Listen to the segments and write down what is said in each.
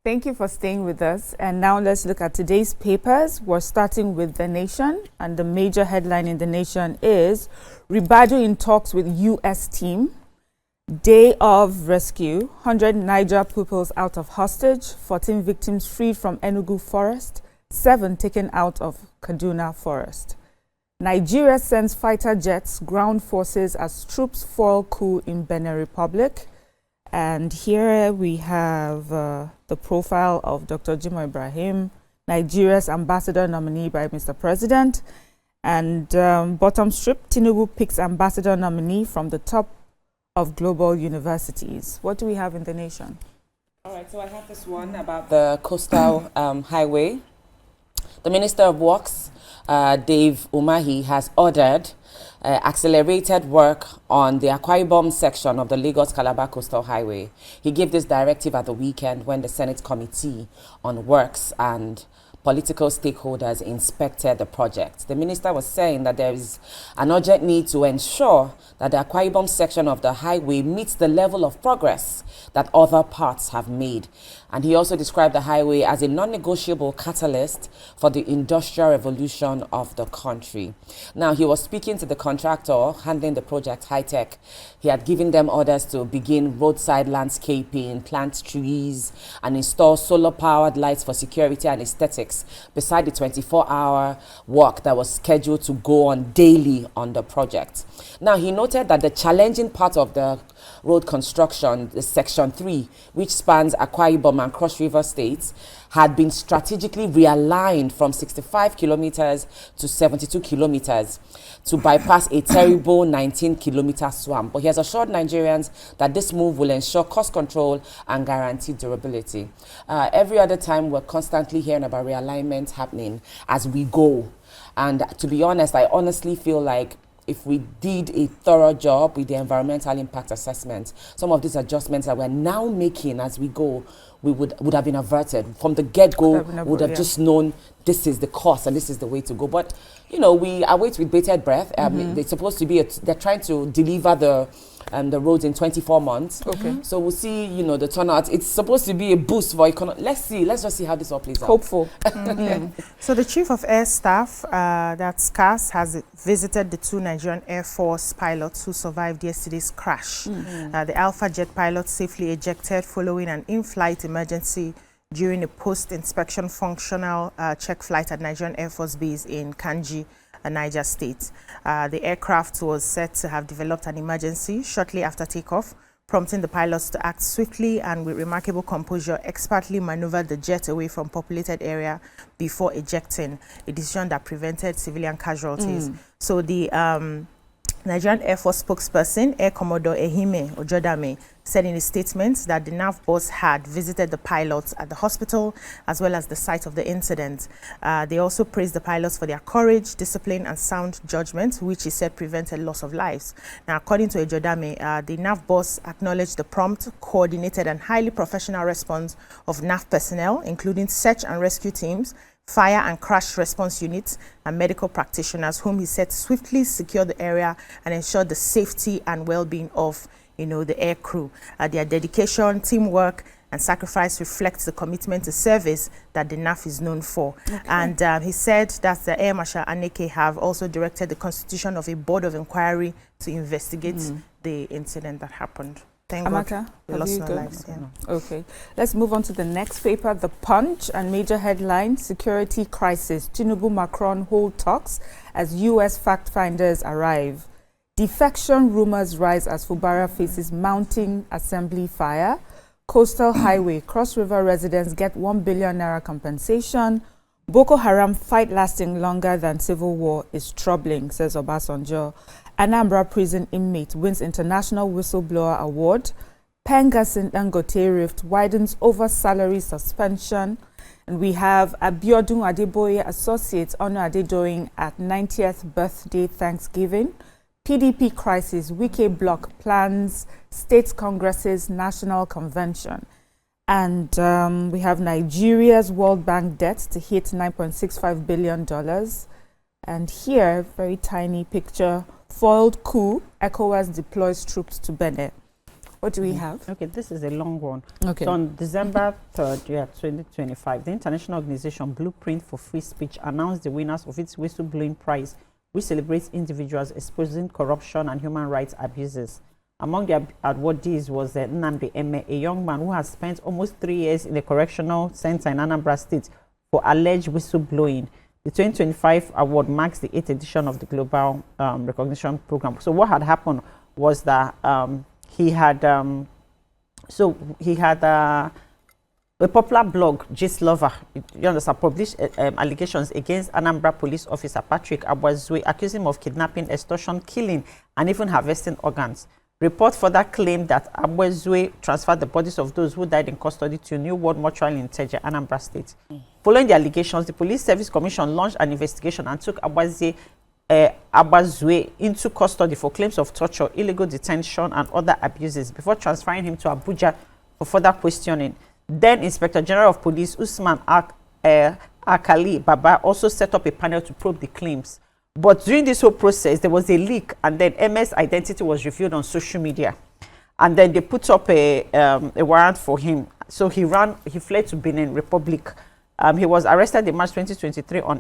Thank you for staying with us. And now let's look at today's papers. We're starting with The Nation, and the major headline in The Nation is Ribadu in talks with U.S. team. Day of rescue, 100 Niger pupils out of hostage, 14 victims freed from Enugu forest, 7 taken out of Kaduna forest. Nigeria sends fighter jets, ground forces as troops foil coup in Benin Republic. And here we have the profile of Dr. Jimoh Ibrahim, Nigeria's ambassador nominee by Mr. President. And bottom strip, Tinubu picks ambassador nominee from the top of global universities. What do we have in The Nation? All right, so I have this one about the coastal highway. The Minister of Works, Dave Umahi, has ordered accelerated work on the Akwa Ibom section of the Lagos-Calabar Coastal Highway. He gave this directive at the weekend when the Senate Committee on Works and political stakeholders inspected the project. The minister was saying that there is an urgent need to ensure that the Akwa Ibom section of the highway meets the level of progress that other parts have made. And he also described the highway as a non-negotiable catalyst for the industrial revolution of the country. Now, he was speaking to the contractor handling the project, High Tech. He had given them orders to begin roadside landscaping, plant trees, and install solar-powered lights for security and aesthetics, beside the 24-hour work that was scheduled to go on daily on the project. Now, he noted that the challenging part of the road construction, the Section 3, which spans Akwa Ibom and Cross River states, had been strategically realigned from 65 kilometers to 72 kilometers to bypass a terrible 19-kilometer swamp. But he has assured Nigerians that this move will ensure cost control and guarantee durability. Every other time, we're constantly hearing about realignment happening as we go. And to be honest, I honestly feel like if we did a thorough job with the environmental impact assessment, some of these adjustments that we're now making as we go, we would have been averted. From the get-go, would have just known this is the cost and this is the way to go. But, you know, we await with bated breath. They're supposed to be, they're trying to deliver the roads in 24 months. Okay. So we'll see, you know, the turnout. It's supposed to be a boost for economy. Let's just see how this all plays out. Hopeful. Okay. So the Chief of Air Staff, that's CAS, has visited the 2 Nigerian Air Force pilots who survived yesterday's crash. The Alpha jet pilot safely ejected following an in-flight emergency during a post-inspection functional check flight at Nigerian Air Force Base in Kanji, Niger State. The aircraft was said to have developed an emergency shortly after takeoff, prompting the pilots to act swiftly and with remarkable composure, expertly maneuver the jet away from populated area before ejecting, a decision that prevented civilian casualties. So the Nigerian Air Force spokesperson, Air Commodore Ehime Ojodame, said in a statement that the NAV boss had visited the pilots at the hospital as well as the site of the incident. They also praised the pilots for their courage, discipline, and sound judgment, which he said prevented loss of lives. Now, according to Ojodame, the NAV boss acknowledged the prompt, coordinated, and highly professional response of NAV personnel, including search and rescue teams, fire and crash response units, and medical practitioners, whom he said swiftly secured the area and ensured the safety and well-being of, you know, the air crew. Their dedication, teamwork, and sacrifice reflects the commitment to service that the NAF is known for. Okay. And he said that the Air Marshal Aneke have also directed the constitution of a board of inquiry to investigate the incident that happened. Thank Amaka, God we lost no lives. Yeah. Okay, let's move on to the next paper, The Punch, and major headline, security crisis. Tinubu Macron hold talks as U.S. fact-finders arrive. Defection rumors rise as Fubara faces mounting assembly fire. Coastal highway, Cross River residents get 1 billion naira compensation. Boko Haram fight lasting longer than civil war is troubling, says Obasanjo. Anambra prison inmate wins international whistleblower award. Pengasin Dangote rift widens over salary suspension. And we have Abiodun Adeboye Associates honor Adedoyin at 90th birthday Thanksgiving. PDP crisis, Wike bloc plans State Congress's National Convention. And we have Nigeria's World Bank debt to hit $9.65 billion. And here, very tiny picture, foiled coup, ECOWAS deploys troops to Benin. What do we have? Okay, this is a long one. Okay. So on December 3rd, 2025, the international organization Blueprint for Free Speech announced the winners of its whistleblowing prize, which celebrates individuals exposing corruption and human rights abuses. Among the awardees was Nnamdi Eme, a young man who has spent almost 3 years in a correctional center in Anambra State for alleged whistleblowing. The 2025 award marks the 8th edition of the Global Recognition Program. So what had happened was that he had a popular blog, Gist Lover, you understand, published allegations against Anambra police officer Patrick Abwazue, accusing him of kidnapping, extortion, killing, and even harvesting organs. Report further claimed that Abwazue transferred the bodies of those who died in custody to a New World Mortuary in Teje, Anambra State. Following the allegations, the Police Service Commission launched an investigation and took Abwazue into custody for claims of torture, illegal detention, and other abuses before transferring him to Abuja for further questioning. Then Inspector General of Police Usman Akali Baba also set up a panel to probe the claims. But during this whole process, there was a leak, and then MS identity was revealed on social media. And then they put up a warrant for him. So he fled to Benin Republic. He was arrested in March 2023 on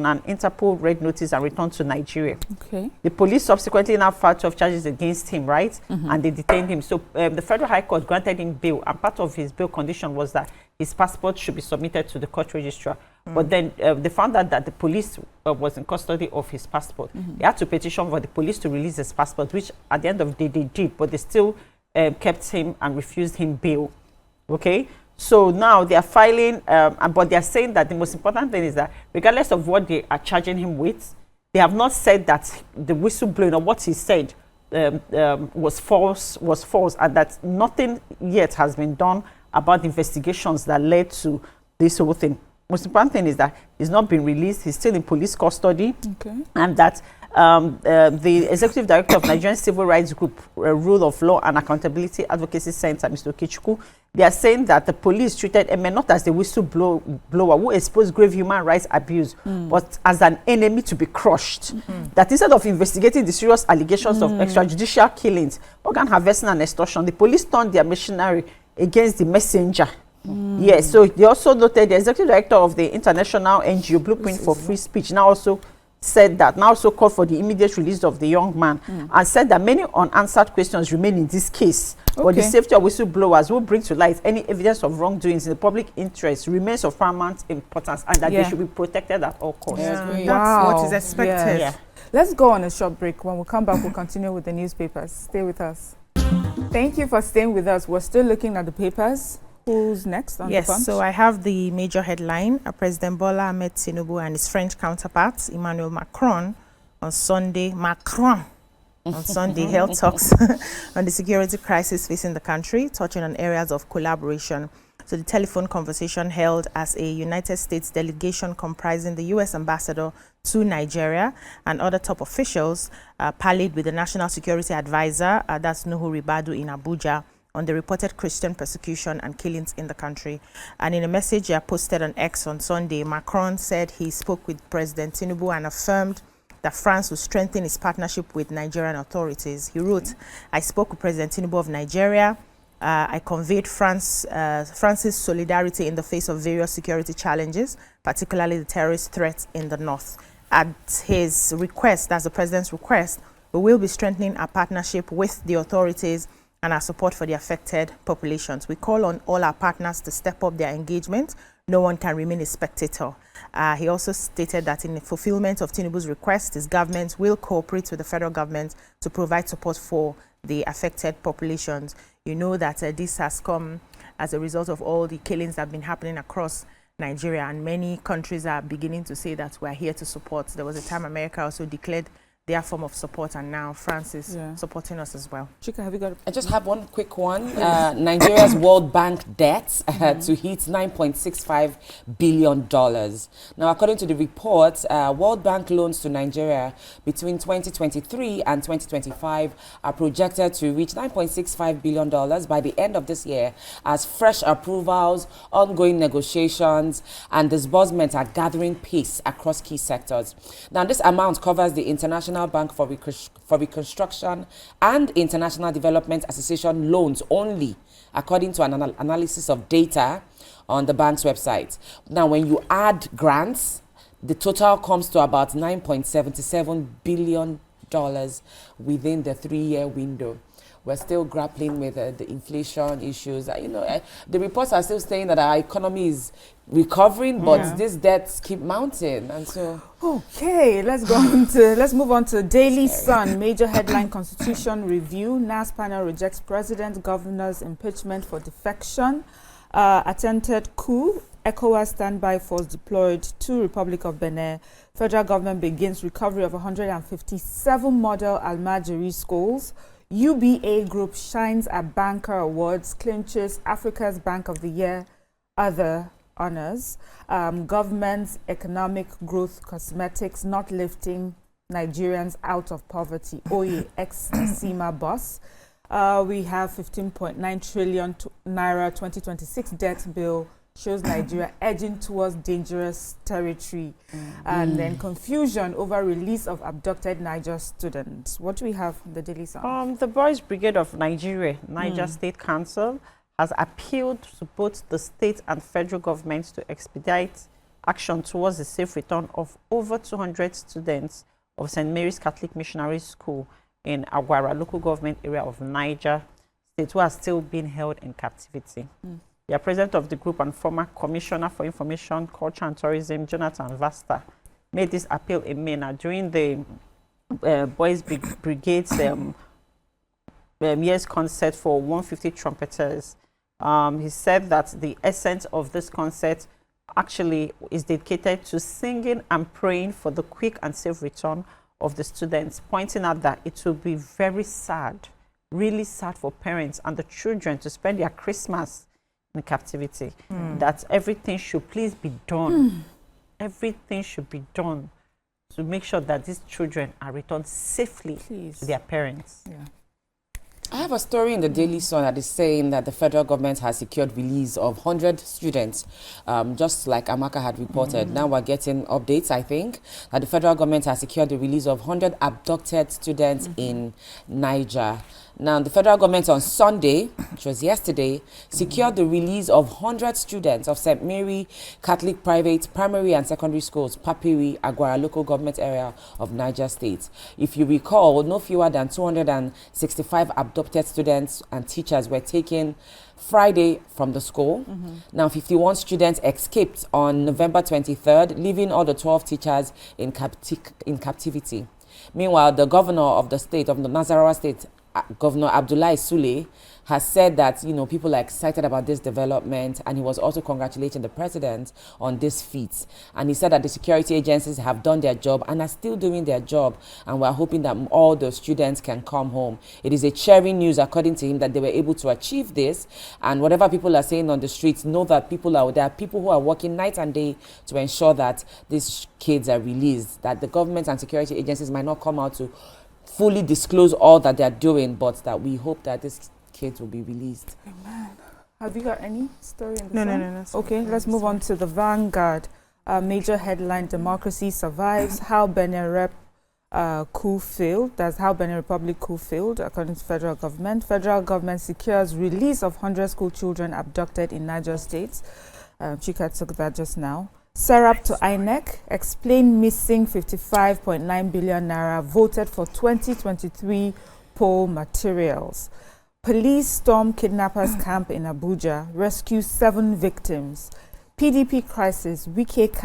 an Interpol red notice and returned to Nigeria. Okay. The police subsequently now filed 12 charges against him, right? And they detained him. So the Federal High Court granted him bail, and part of his bail condition was that his passport should be submitted to the court registrar. But then they found out that the police was in custody of his passport. They had to petition for the police to release his passport, which at the end of the day they did, but they still kept him and refused him bail. Okay? So now they are filing, but they are saying that the most important thing is that regardless of what they are charging him with, they have not said that the whistleblowing or what he said was false, and that nothing yet has been done about the investigations that led to this whole thing. Most important thing is that he's not been released. He's still in police custody. Okay. And that the Executive Director of Nigerian Civil Rights Group, Rule of Law and Accountability Advocacy Center, Mr. Kichuku, they are saying that the police treated Eme not as the whistleblower who exposed grave human rights abuse, but as an enemy to be crushed. That instead of investigating the serious allegations of extrajudicial killings, organ harvesting and extortion, the police turned their machinery against the messenger. Yes, so they also noted the Executive Director of the international NGO Blueprint for Free Speech now also called for the immediate release of the young man and said that many unanswered questions remain in this case. But the safety of whistleblowers who bring to light any evidence of wrongdoings in the public interest remains of paramount importance, and that they should be protected at all costs. That's what is expected. Yeah. Let's go on a short break. When we come back, we'll continue with the newspapers. Stay with us. Thank you for staying with us. We're still looking at the papers. Who's next on the Punch? Yes, so I have the major headline. President Bola Ahmed Tinubu and his French counterpart, Emmanuel Macron, on Sunday held talks on the security crisis facing the country, touching on areas of collaboration. So the telephone conversation held as a United States delegation comprising the U.S. ambassador to Nigeria and other top officials parleyed with the National Security Advisor, that's Nuhu Ribadu, in Abuja, on the reported Christian persecution and killings in the country. And in a message posted on X on Sunday, Macron said he spoke with President Tinubu and affirmed that France will strengthen its partnership with Nigerian authorities. He wrote, "I spoke with President Tinubu of Nigeria. I conveyed France's solidarity in the face of various security challenges, particularly the terrorist threat in the north. At his request, that's the president's request, we will be strengthening our partnership with the authorities and our support for the affected populations. We call on all our partners to step up their engagement. No one can remain a spectator." He also stated that in the fulfillment of Tinubu's request, his government will cooperate with the federal government to provide support for the affected populations. You know that this has come as a result of all the killings that have been happening across Nigeria, and many countries are beginning to say that we're here to support. There was a time America also declared their form of support, and now France is supporting us as well. Chika, have you got I just have one quick one. Nigeria's World Bank debt to hit $9.65 billion. Now, according to the report, World Bank loans to Nigeria between 2023 and 2025 are projected to reach $9.65 billion by the end of this year, as fresh approvals, ongoing negotiations, and disbursements are gathering pace across key sectors. Now, this amount covers the international National Bank for Reconstruction and International Development Association loans only, according to an analysis of data on the bank's website. Now, when you add grants, the total comes to about $9.77 billion within the 3-year window. We're still grappling with the inflation issues. The reports are still saying that our economy is recovering, but these debts keep mounting, and so. Okay, let's move on to Daily Sun. Major headline: Constitution review. NAS panel rejects president governor's impeachment for defection. Attempted coup. ECOWAS standby force deployed to Republic of Benin. Federal government begins recovery of 157 model Almajiri schools. UBA Group shines at Banker Awards, clinches Africa's Bank of the Year, other honors. Government's economic growth cosmetics not lifting Nigerians out of poverty. Oye, ex-SEMA boss. We have 15.9 trillion naira 2026 debt bill shows Nigeria edging towards dangerous territory. And then confusion over release of abducted Niger students. What do we have from the Daily Sun? The Boys Brigade of Nigeria, Niger State Council, has appealed to both the state and federal governments to expedite action towards the safe return of over 200 students of St. Mary's Catholic Missionary School in Agwara, local government area of Niger State, who are still being held in captivity. The president of the group and former commissioner for information, culture and tourism, Jonathan Vasta, made this appeal in May during the Boys Brigade's year's concert for 150 trumpeters. He said that the essence of this concert actually is dedicated to singing and praying for the quick and safe return of the students, pointing out that it will be very sad, really sad for parents and the children to spend their Christmas in captivity. That everything should please be done. Everything should be done to make sure that these children are returned safely to their parents. I have a story in the Daily Sun that is saying that the federal government has secured release of 100 students, just like Amaka had reported. Now we're getting updates, I think, that the federal government has secured the release of 100 abducted students in Niger. Now, the federal government on Sunday, which was yesterday, secured the release of 100 students of St. Mary Catholic Private Primary and Secondary Schools, Papiri, Agwara local government area of Niger State. If you recall, no fewer than 265 abducted students and teachers were taken Friday from the school. Now, 51 students escaped on November 23rd, leaving all the 12 teachers in captivity. Meanwhile, the governor of the state, of the Nasarawa State, Governor Abdullahi Sule, has said that, people are excited about this development, and he was also congratulating the president on this feat. And he said that the security agencies have done their job and are still doing their job, and we're hoping that all the students can come home. It is a cheering news, according to him, that they were able to achieve this. And whatever people are saying on the streets, know that there are people who are working night and day to ensure that these kids are released, that the government and security agencies might not come out to fully disclose all that they're doing, but that we hope that these kids will be released. Amen. Have you got any story in the No, Sun? no. Okay, let's move on to the Vanguard. Major headline: Democracy survives. How Benin coup failed. That's how Benin Republic coup failed, according to federal government. Federal government secures release of 100 school children abducted in Niger State. Chika took that just now. Serap to INEC, explain missing 55.9 billion naira voted for 2023 poll materials. Police storm kidnappers camp in Abuja, rescue 7 victims. PDP crisis, Wike's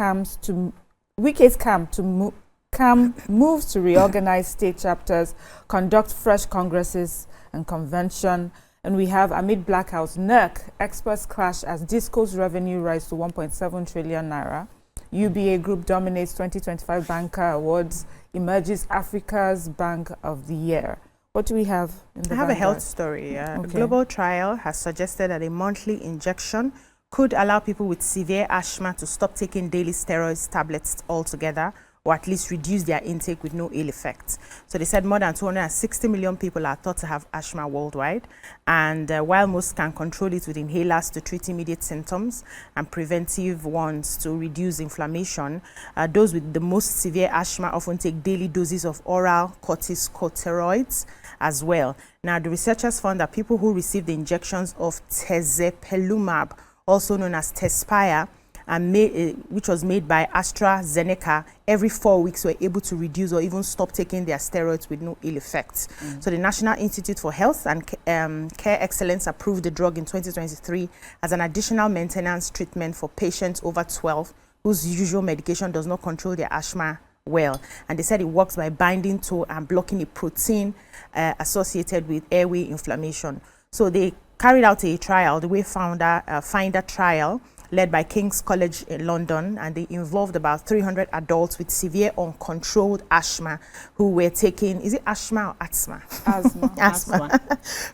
camp moves to reorganize state chapters, conduct fresh congresses and convention. And we have, amid blackouts, NERC, experts clash as Disco's revenue rise to 1.7 trillion naira. UBA Group dominates 2025 Banker Awards, emerges Africa's Bank of the Year. What do we have in the I have a Vanguard? health story. A global trial has suggested that a monthly injection could allow people with severe asthma to stop taking daily steroids tablets altogether, or at least reduce their intake with no ill effects. So they said more than 260 million people are thought to have asthma worldwide. And while most can control it with inhalers to treat immediate symptoms and preventive ones to reduce inflammation, those with the most severe asthma often take daily doses of oral corticosteroids as well. Now, the researchers found that people who received the injections of tezepelumab, also known as Tezspire, which was made by AstraZeneca, every 4 weeks were able to reduce or even stop taking their steroids with no ill effects. So the National Institute for Health and Care Excellence approved the drug in 2023 as an additional maintenance treatment for patients over 12 whose usual medication does not control their asthma well. And they said it works by binding to and blocking a protein associated with airway inflammation. So they carried out a trial, the Wayfinder trial, led by King's College in London, and they involved about 300 adults with severe uncontrolled asthma who were taking, is it asthma or asthma? Asthma.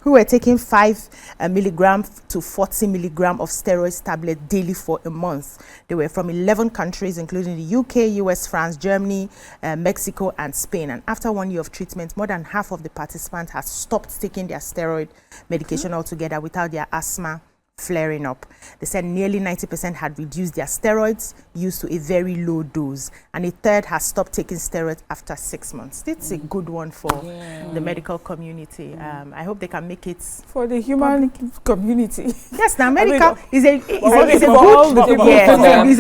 Who were taking 5 milligram to 40 milligram of steroid tablet daily for a month. They were from 11 countries, including the UK, US, France, Germany, Mexico, and Spain. And after 1 year of treatment, more than half of the participants had stopped taking their steroid medication altogether without their asthma flaring up. They said nearly 90% had reduced their steroids used to a very low dose, and a third has stopped taking steroids after 6 months. It's a good one for the medical community. I hope they can make it for the human community. Yes, now medical is a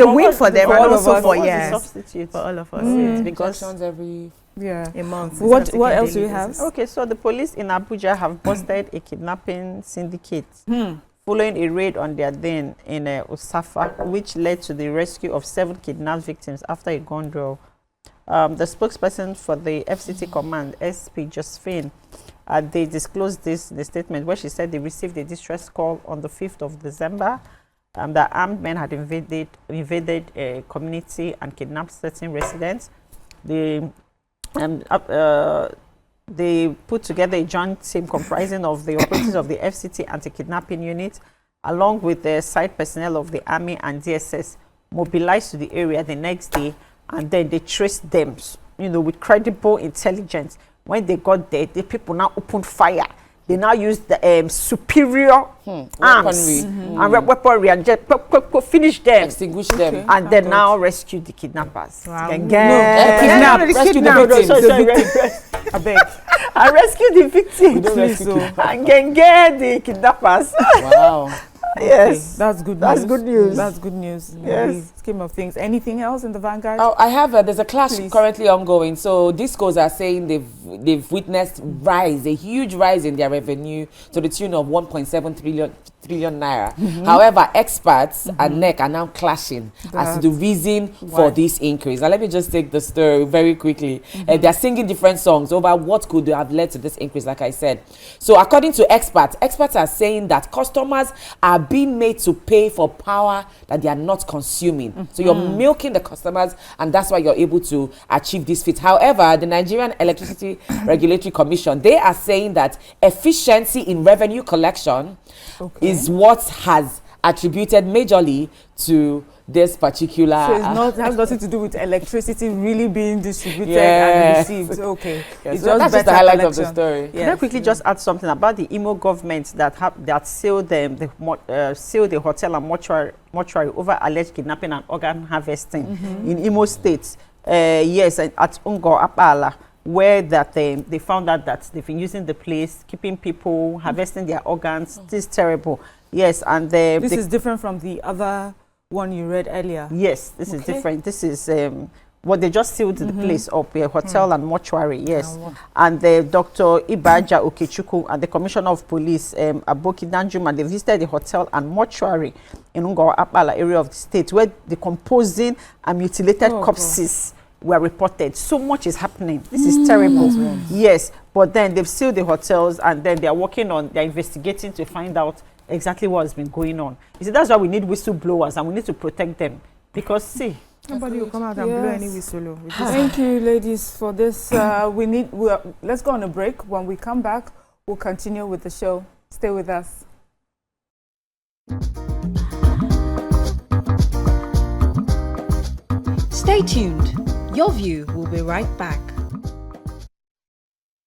win for them, for and all of also us. for Substitute for all of us. because every A month. What else do we have? okay, so the police in Abuja have busted a kidnapping syndicate following a raid on their den in Osafa, which led to the rescue of 7 kidnapped victims after a gun draw. The spokesperson for the FCT command, SP Josephine, they disclosed this in the statement where she said they received a distress call on the 5th of December that armed men had invaded a community and kidnapped certain residents. They put together a joint team comprising of the operatives of the FCT anti-kidnapping unit, along with the site personnel of the Army and DSS, mobilized to the area the next day, and then they traced them, with credible intelligence. When they got there, the people now opened fire. They now used the superior arms and weaponry and just finish them, extinguish them, and then now rescue the kidnappers. Wow. Rescue the victims. I beg. I rescue the victims and get the kidnappers. Wow. Yes, that's good. That's good news. That's good news. Yes. In the scheme of things. Anything else in the Vanguard? Oh, I have. There's a clash currently ongoing. So discos are saying they've witnessed a huge rise in their revenue to the tune of 1.7 trillion naira. However, experts and NEC are now clashing as to the reason for this increase. Now, let me just take the story very quickly. They're singing different songs over what could have led to this increase, like I said. So according to experts are saying that customers are being made to pay for power that they are not consuming. So you're milking the customers, and that's why you're able to achieve this feat. However, the Nigerian Electricity Regulatory Commission, they are saying that efficiency in revenue collection is what has attributed majorly to this particular. So it has nothing to do with electricity really being distributed and received. Okay. It's that's just the highlight of the story. Yes. Can I quickly just add something about the Imo government that sealed the hotel and mortuary over alleged kidnapping and organ harvesting in Imo State? Yes, at Ungo Apala, where that they found out that they've been using the place, keeping people, harvesting their organs. This is terrible. Yes, and this is different from the other one you read earlier. Yes, this is different. This is what they just sealed the place up, a hotel and mortuary. Yes, and Dr. Ibaja Okechukwu and the Commissioner of Police, Aboki Danjuma, they visited the hotel and mortuary in Ungawa Apala area of the state, where decomposing and mutilated corpses were reported. So much is happening. This is terrible. Yes, but then they've sealed the hotels, and then they're investigating to find out exactly what has been going on. You see, that's why we need whistleblowers, and we need to protect them, because see, nobody will come out and blow any whistle. Thank you, ladies, for this. Let's go on a break. When we come back, we'll continue with the show. Stay with us. Stay tuned. Your View will be right back.